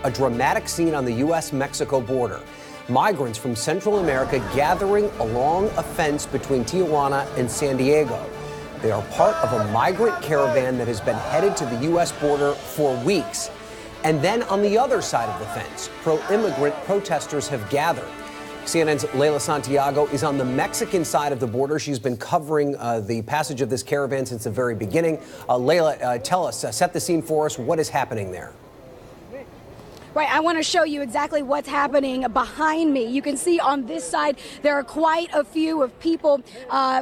A dramatic scene on the U.S.-Mexico border. Migrants from Central America gathering along a fence between Tijuana and San Diego. They are part of a migrant caravan that has been headed to the U.S. border for weeks. And then on the other side of the fence, pro-immigrant protesters have gathered. CNN's Leila Santiago is on the Mexican side of the border. She's been covering the passage of this caravan since the very beginning. Leila, tell us, set the scene for us. What is happening there? Right, I want to show you exactly what's happening behind me. You can see on this side there are quite a few of people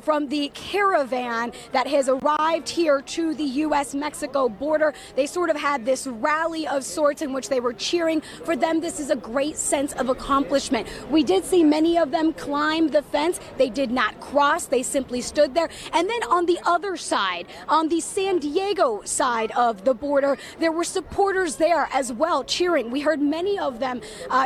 from the caravan that has arrived here to the U.S.-Mexico border. They sort of had this rally of sorts in which they were cheering. For them, this is a great sense of accomplishment. We did see many of them climb the fence. They did not cross. They simply stood there. And then on the other side, on the San Diego side of the border, there were supporters there as well cheering. We heard many of them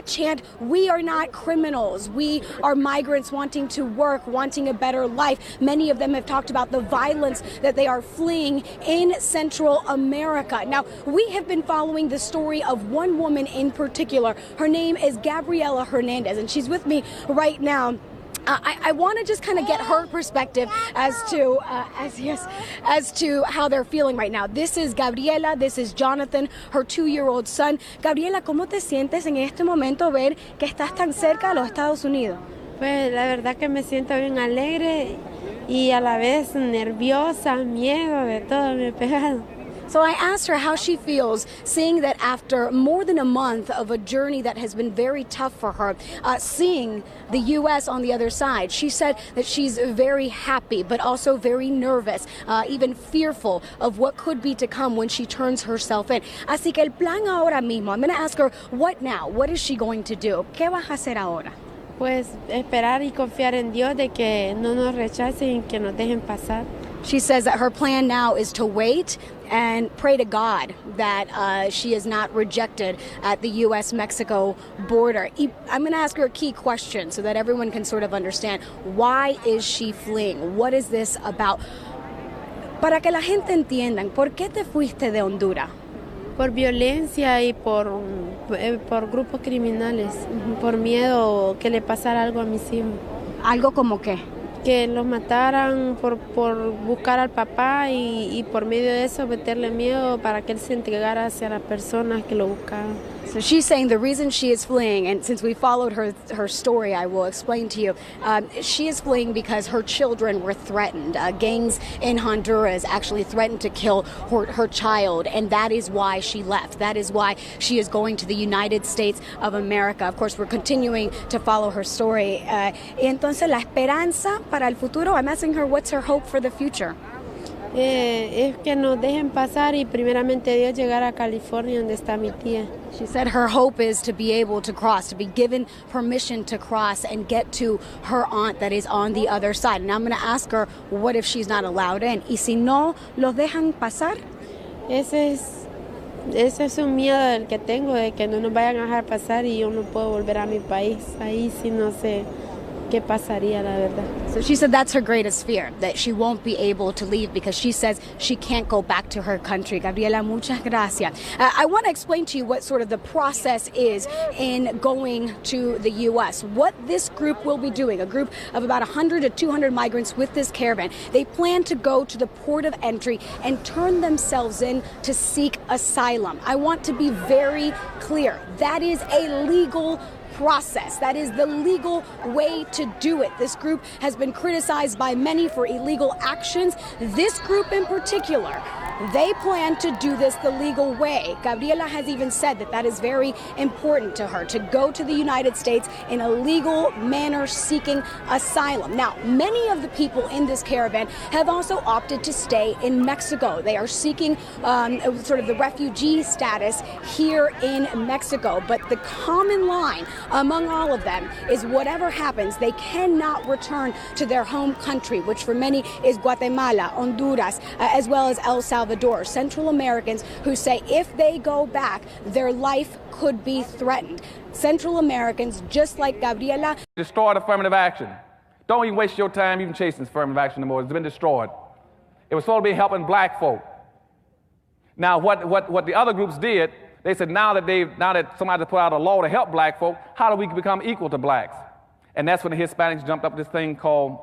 chant, "We are not criminals. We are migrants wanting to work, wanting a better life." Many of them have talked about the violence that they are fleeing in Central America. Now, we have been following the story of one woman in particular. Her name is Gabriela Hernandez, and she's with me right now. I want to just kind of get her perspective as to how they're feeling right now. This is Gabriela, this is Jonathan, her 2-year-old son. Gabriela, ¿cómo te sientes en este momento ver que estás tan cerca a los Estados Unidos? Pues la verdad que me siento bien alegre y a la vez nerviosa, miedo, de todo me he pegado. So I asked her how she feels seeing that after more than a month of a journey that has been very tough for her, seeing the U.S. on the other side. She said that she's very happy, but also very nervous, even fearful of what could be to come when she turns herself in. Así que el plan ahora mismo, I'm going to ask her, what now? What is she going to do? ¿Qué vas a hacer ahora? Pues esperar y confiar en Dios de que no nos rechacen y que nos dejen pasar. She says that her plan now is to wait and pray to God that she is not rejected at the U.S.-Mexico border. I'm going to ask her a key question so that everyone can sort of understand. Why is she fleeing? What is this about? Para que la gente entiendan, ¿por qué te fuiste de Honduras? Por violencia y por grupos criminales, por miedo que le pasara algo a mis hijos. ¿Algo como qué? Que los mataran por buscar al papá y por medio de eso meterle miedo para que él se entregara hacia las personas que lo buscaban. So she's saying the reason she is fleeing, and since we followed her story, I will explain to you, she is fleeing because her children were threatened. Gangs in Honduras actually threatened to kill her child, and that is why she left. That is why she is going to the United States of America. Of course, we're continuing to follow her story. Entonces, la esperanza para el futuro, I'm asking her what's her hope for the future. Es que nos dejen pasar y primeramente Dios llegar a California donde está mi tía. She said her hope is to be able to cross, to be given permission to cross and get to her aunt that is on the other side. And I'm going to ask her, what if she's not allowed in? Y si no los dejan pasar? Ese es un miedo del que tengo, de que no nos vayan a dejar pasar y yo no puedo volver a mi país. Ahí sí no sé qué pasaría, la verdad. So she said that's her greatest fear, that she won't be able to leave because she says she can't go back to her country. Gabriela, muchas gracias. I want to explain to you what sort of the process is in going to the U.S. What this group will be doing, a group of about 100 to 200 migrants with this caravan, they plan to go to the port of entry and turn themselves in to seek asylum. I want to be very clear. That is a legal process. That is the legal way to do it. This group has been criticized by many for illegal actions. This group in particular, they plan to do this the legal way. Gabriela has even said that that is very important to her, to go to the United States in a legal manner seeking asylum. Now, many of the people in this caravan have also opted to stay in Mexico. They are seeking sort of the refugee status here in Mexico. But the common line among all of them is whatever happens, they cannot return to their home country, which for many is Guatemala, Honduras, as well as El Salvador. Central Americans who say if they go back, their life could be threatened. Central Americans, just like Gabriela. Destroyed affirmative action. Don't even waste your time even chasing affirmative action anymore. It's been destroyed. It was supposed to be helping black folk. Now, what the other groups did, They said, now that somebody put out a law to help black folk, how do we become equal to blacks? And that's when the Hispanics jumped up with this thing called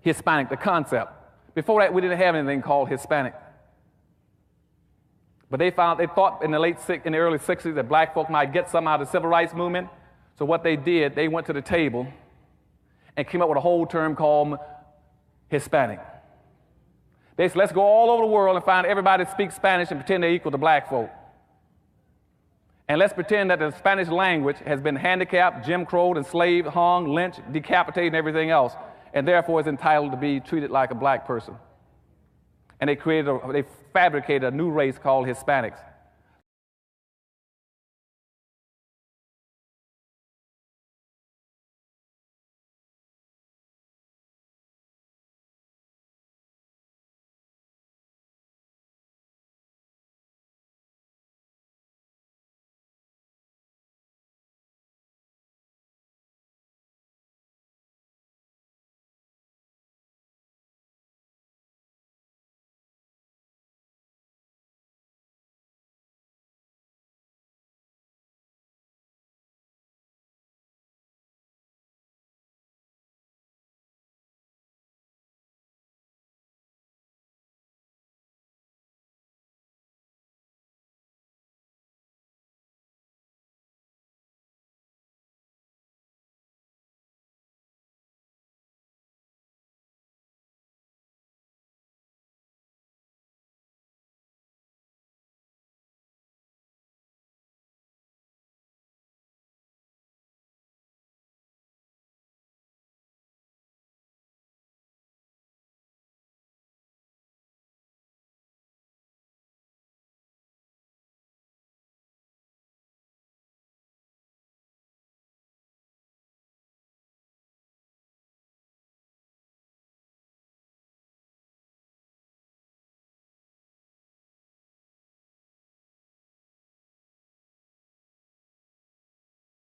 Hispanic, the concept. Before that, we didn't have anything called Hispanic. But they thought in the early 60s that black folk might get some out of the civil rights movement. So what they did, they went to the table and came up with a whole term called Hispanic. They said, let's go all over the world and find everybody that speaks Spanish and pretend they're equal to black folk. And let's pretend that the Spanish language has been handicapped, Jim Crowed, enslaved, hung, lynched, decapitated, and everything else, and therefore is entitled to be treated like a black person. And they fabricated a new race called Hispanics.